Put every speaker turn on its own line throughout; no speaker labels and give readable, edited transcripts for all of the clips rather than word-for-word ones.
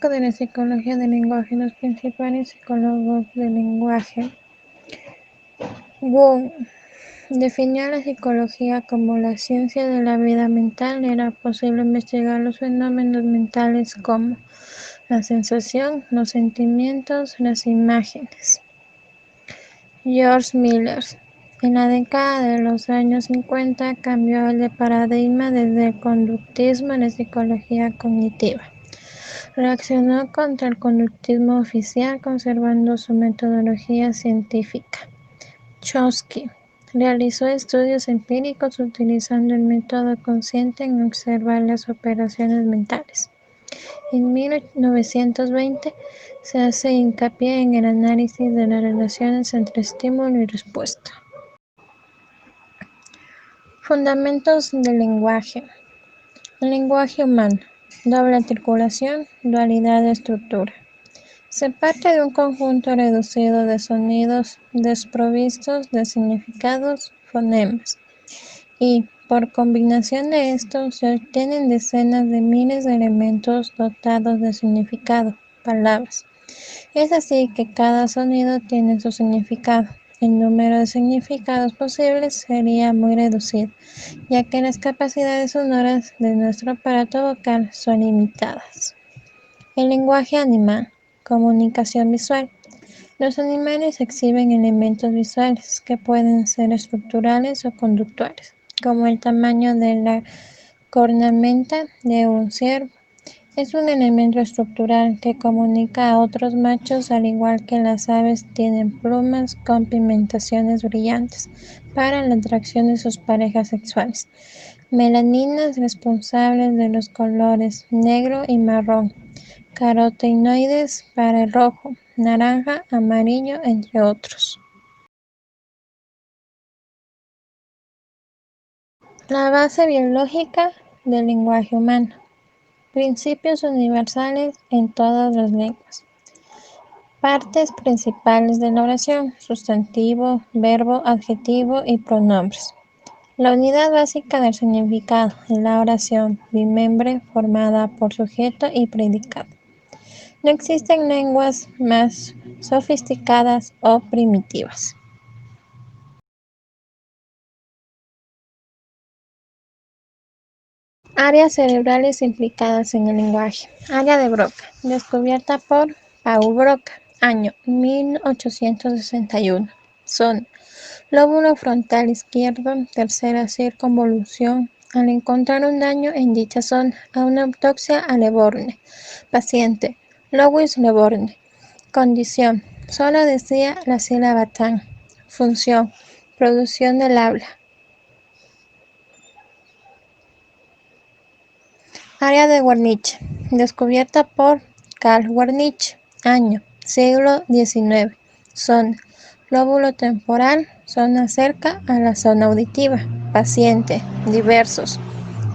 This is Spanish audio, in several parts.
histórico de la psicología del lenguaje. Los principales psicólogos del lenguaje. Wundt definió a la psicología como la ciencia de la vida mental. Era posible investigar los fenómenos mentales como la sensación, los sentimientos, las imágenes. George Miller, en la década de los años 50, cambió el paradigma desde el conductismo a la psicología cognitiva. Reaccionó contra el conductismo oficial, conservando su metodología científica. Chomsky realizó estudios empíricos utilizando el método consciente en observar las operaciones mentales. En 1920 se hace hincapié en el análisis de las relaciones entre estímulo y respuesta. Fundamentos del lenguaje. El lenguaje humano. Doble articulación, dualidad de estructura. Se parte de un conjunto reducido de sonidos desprovistos de significados, fonemas, y, por combinación de estos, se obtienen decenas de miles de elementos dotados de significado, palabras. Es así que cada sonido tiene su significado. El número de significados posibles sería muy reducido, ya que las capacidades sonoras de nuestro aparato vocal son limitadas. El lenguaje animal. Comunicación visual. Los animales exhiben elementos visuales que pueden ser estructurales o conductuales, como el tamaño de la cornamenta de un ciervo. Es un elemento estructural que comunica a otros machos, al igual que las aves tienen plumas con pigmentaciones brillantes para la atracción de sus parejas sexuales. Melaninas responsables de los colores negro y marrón. Carotenoides para el rojo, naranja, amarillo, entre otros. La base biológica del lenguaje humano. Principios universales en todas las lenguas. Partes principales de la oración: sustantivo, verbo, adjetivo y pronombres. La unidad básica del significado en la oración bimembre formada por sujeto y predicado. No existen lenguas más sofisticadas o primitivas. Áreas cerebrales implicadas en el lenguaje. Área de Broca, descubierta por Paul Broca, año 1861. Zona: lóbulo frontal izquierdo, tercera circunvolución. Al encontrar un daño en dicha zona, a una autopsia a Leborgne. Paciente: Louis Leborgne. Condición: solo decía la sílaba tan. Función: producción del habla. Área de Wernicke, descubierta por Carl Wernicke, año, siglo XIX. Zona: lóbulo temporal, zona cerca a la zona auditiva. Paciente: diversos.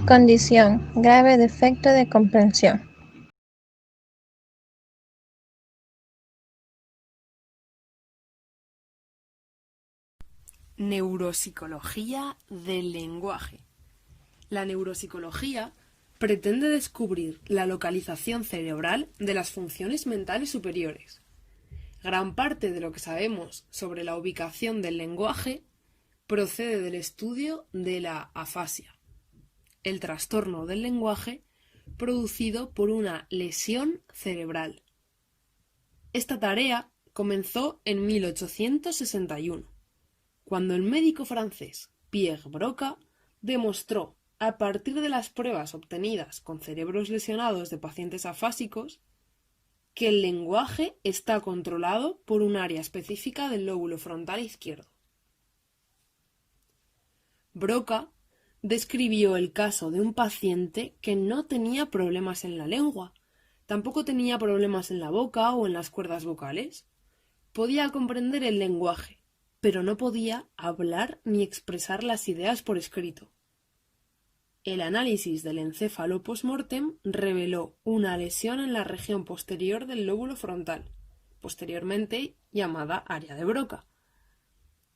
Condición: grave defecto de comprensión.
Neuropsicología del lenguaje. La neuropsicología pretende descubrir la localización cerebral de las funciones mentales superiores. Gran parte de lo que sabemos sobre la ubicación del lenguaje procede del estudio de la afasia, el trastorno del lenguaje producido por una lesión cerebral. Esta tarea comenzó en 1861, cuando el médico francés Pierre Broca demostró, a partir de las pruebas obtenidas con cerebros lesionados de pacientes afásicos, que el lenguaje está controlado por un área específica del lóbulo frontal izquierdo. Broca describió el caso de un paciente que no tenía problemas en la lengua, tampoco tenía problemas en la boca o en las cuerdas vocales. Podía comprender el lenguaje, pero no podía hablar ni expresar las ideas por escrito. El análisis del encéfalo post-mortem reveló una lesión en la región posterior del lóbulo frontal, posteriormente llamada área de Broca.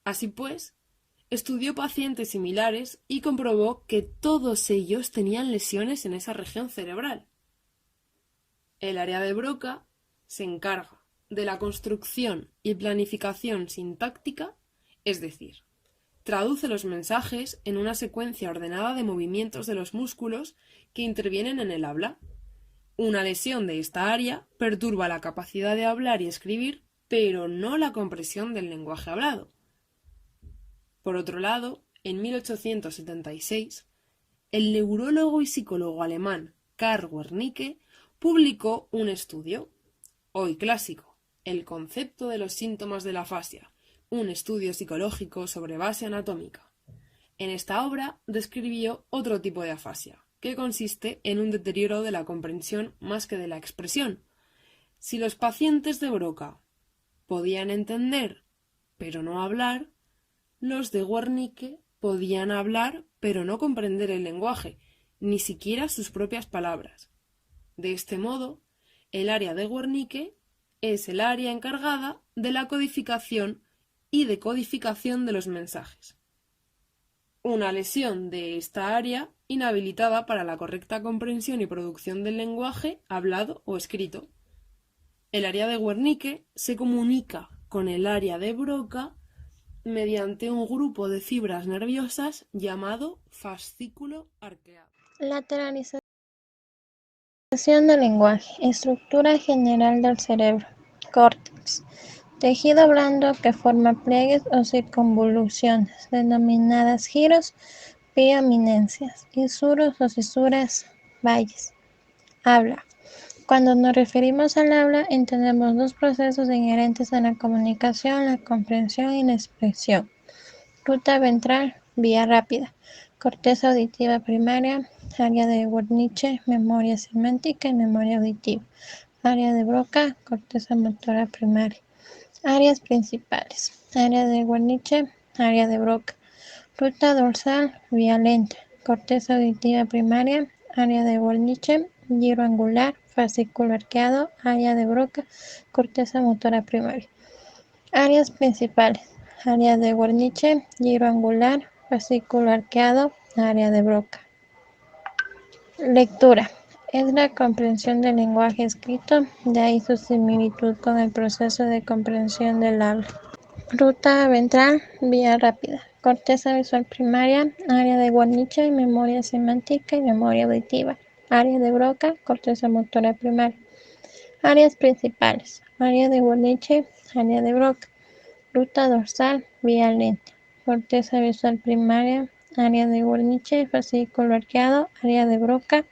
Así pues, estudió pacientes similares y comprobó que todos ellos tenían lesiones en esa región cerebral. El área de Broca se encarga de la construcción y planificación sintáctica, es decir, traduce los mensajes en una secuencia ordenada de movimientos de los músculos que intervienen en el habla. Una lesión de esta área perturba la capacidad de hablar y escribir, pero no la comprensión del lenguaje hablado. Por otro lado, en 1876, el neurólogo y psicólogo alemán Karl Wernicke publicó un estudio, hoy clásico, El concepto de los síntomas de la afasia, un estudio psicológico sobre base anatómica. En esta obra describió otro tipo de afasia, que consiste en un deterioro de la comprensión más que de la expresión. Si los pacientes de Broca podían entender, pero no hablar, los de Wernicke podían hablar, pero no comprender el lenguaje, ni siquiera sus propias palabras. De este modo, el área de Wernicke es el área encargada de la codificación y decodificación de los mensajes. Una lesión de esta área inhabilitada para la correcta comprensión y producción del lenguaje hablado o escrito. El área de Wernicke se comunica con el área de Broca mediante un grupo de fibras nerviosas llamado fascículo arqueado.
Lateralización del lenguaje. Estructura general del cerebro. Córtex. Tejido blando que forma pliegues o circunvoluciones, denominadas giros, bioeminencias, y suros o cisuras, valles. Habla. Cuando nos referimos al habla, entendemos dos procesos inherentes a la comunicación, la comprensión y la expresión. Ruta ventral, vía rápida. Corteza auditiva primaria, área de Wernicke, memoria semántica y memoria auditiva. Área de Broca, corteza motora primaria. Áreas principales. Área de Wernicke, área de Broca. Ruta dorsal, vía lenta. Corteza auditiva primaria, área de Wernicke, giro angular, fascículo arqueado, área de Broca, corteza motora primaria. Áreas principales. Área de Wernicke, giro angular, fascículo arqueado, área de Broca. Lectura. Es la comprensión del lenguaje escrito, de ahí su similitud con el proceso de comprensión del habla. Ruta ventral, vía rápida. Corteza visual primaria, área de Wernicke, memoria semántica y memoria auditiva. Área de Broca, corteza motora primaria. Áreas principales. Área de Wernicke, área de Broca. Ruta dorsal, vía lenta. Corteza visual primaria, área de Wernicke, fascículo arqueado, área de Broca,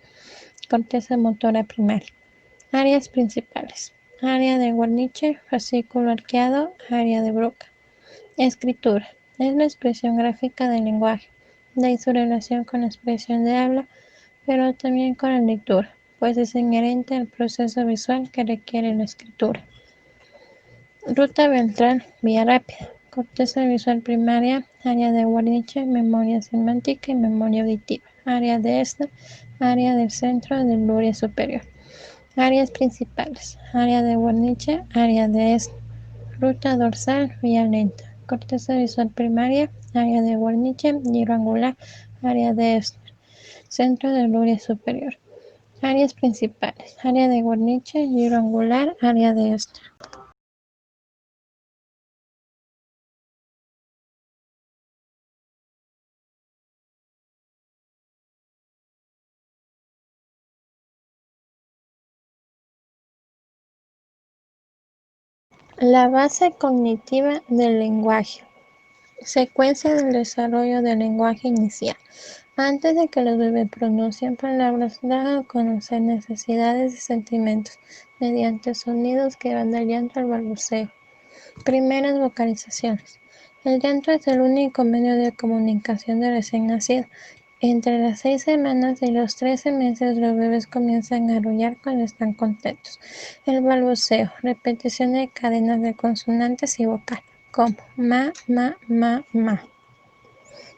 corteza motora primaria. Áreas principales. Área de Wernicke, fascículo arqueado, área de Broca. Escritura. Es la expresión gráfica del lenguaje, de ahí su relación con la expresión de habla, pero también con la lectura, pues es inherente al proceso visual que requiere la escritura. Ruta ventral, vía rápida. Corteza visual primaria, área de Wernicke, memoria semántica y memoria auditiva. Área de esta, área del centro del lóbulo superior. Áreas principales. Área de Wernicke, área de esta. Ruta dorsal, vía lenta. Corteza visual primaria, área de Wernicke, giro angular, área de esta. Centro del lóbulo superior. Áreas principales. Área de Wernicke, giro angular, área de esta. La base cognitiva del lenguaje. Secuencia del desarrollo del lenguaje inicial. Antes de que los bebés pronuncien palabras, dan a conocer necesidades y sentimientos mediante sonidos que van del llanto al balbuceo. Primeras vocalizaciones. El llanto es el único medio de comunicación del recién nacido. Entre las 6 semanas y los 13 meses los bebés comienzan a arrullar cuando están contentos. El balbuceo, repetición de cadenas de consonantes y vocal, como ma, ma, ma, ma.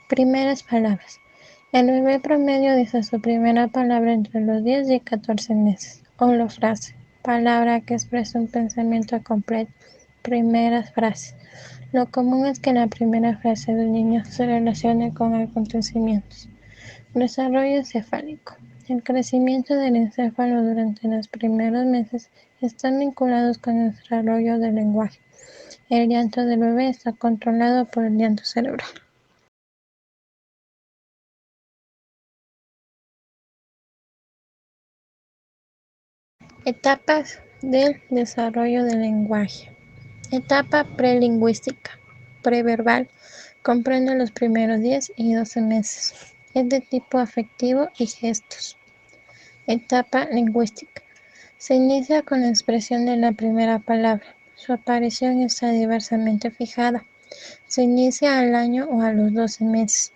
Primeras palabras. El bebé promedio dice su primera palabra entre los 10 y 14 meses. Holofrase, palabra que expresa un pensamiento completo. Primeras frases. Lo común es que la primera frase del niño se relacione con acontecimientos. Desarrollo encefálico. El crecimiento del encéfalo durante los primeros meses están vinculados con el desarrollo del lenguaje. El llanto del bebé está controlado por el llanto cerebral. Etapas del desarrollo del lenguaje. Etapa prelingüística. Preverbal. Comprende los primeros 10 y 12 meses. Es de tipo afectivo y gestos. Etapa lingüística. Se inicia con la expresión de la primera palabra. Su aparición está diversamente fijada. Se inicia al año o a los 12 meses.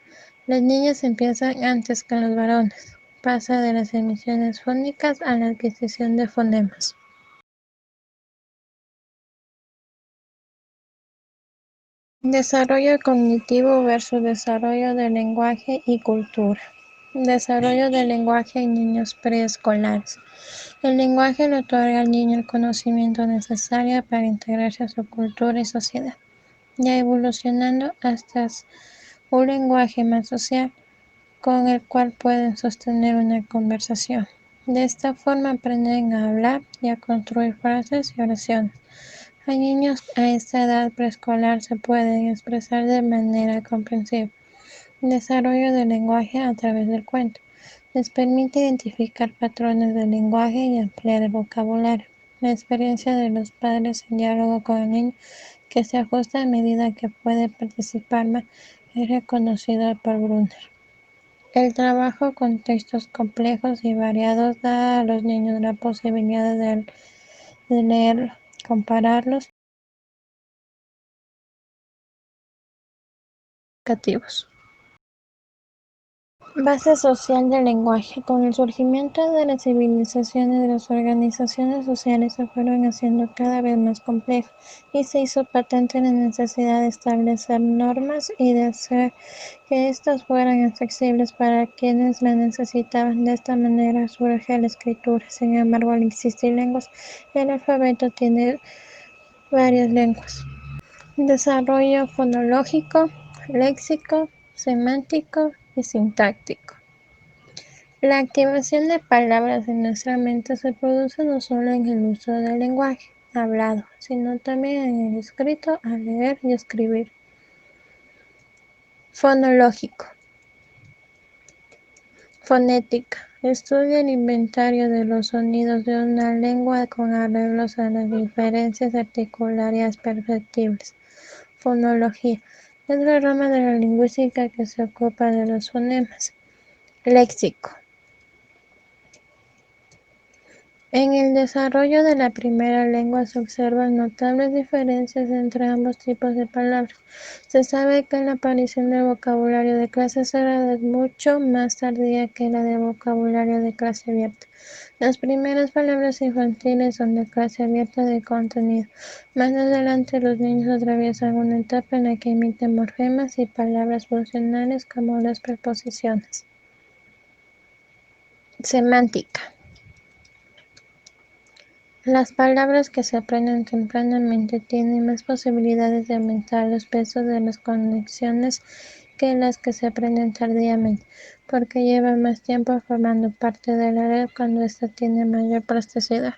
Las niñas empiezan antes que los varones. Pasa de las emisiones fónicas a la adquisición de fonemas. Desarrollo cognitivo versus desarrollo del lenguaje y cultura. Desarrollo del lenguaje en niños preescolares. El lenguaje le otorga al niño el conocimiento necesario para integrarse a su cultura y sociedad, ya evolucionando hasta un lenguaje más social, con el cual pueden sostener una conversación. De esta forma aprenden a hablar y a construir frases y oraciones. Hay niños a esta edad preescolar se pueden expresar de manera comprensible. Desarrollo del lenguaje a través del cuento. Les permite identificar patrones del lenguaje y ampliar el vocabulario. La experiencia de los padres en diálogo con el niño, que se ajusta a medida que puede participar más, es reconocido por Brunner. El trabajo con textos complejos y variados da a los niños la posibilidad de leerlos, compararlos, educativos. Base social del lenguaje. Con el surgimiento de las civilizaciones, las organizaciones sociales se fueron haciendo cada vez más complejas y se hizo patente la necesidad de establecer normas y de hacer que éstas fueran accesibles para quienes la necesitaban. De esta manera surge la escritura. Sin embargo, al existir lenguas, el alfabeto tiene varias lenguas. Desarrollo fonológico, léxico, semántico y sintáctico. La activación de palabras en nuestra mente se produce no solo en el uso del lenguaje hablado, sino también en el escrito al leer y escribir. Fonológico. Fonética. Estudia el inventario de los sonidos de una lengua con arreglos a las diferencias articularias perceptibles. Fonología. Es la rama de la lingüística que se ocupa de los fonemas. Léxico. En el desarrollo de la primera lengua se observan notables diferencias entre ambos tipos de palabras. Se sabe que la aparición del vocabulario de clase cerrada es mucho más tardía que la del vocabulario de clase abierta. Las primeras palabras infantiles son de clase abierta de contenido. Más adelante los niños atraviesan una etapa en la que emiten morfemas y palabras funcionales como las preposiciones. Semántica. Las palabras que se aprenden tempranamente tienen más posibilidades de aumentar los pesos de las conexiones que las que se aprenden tardíamente, porque llevan más tiempo formando parte de la red cuando ésta tiene mayor plasticidad.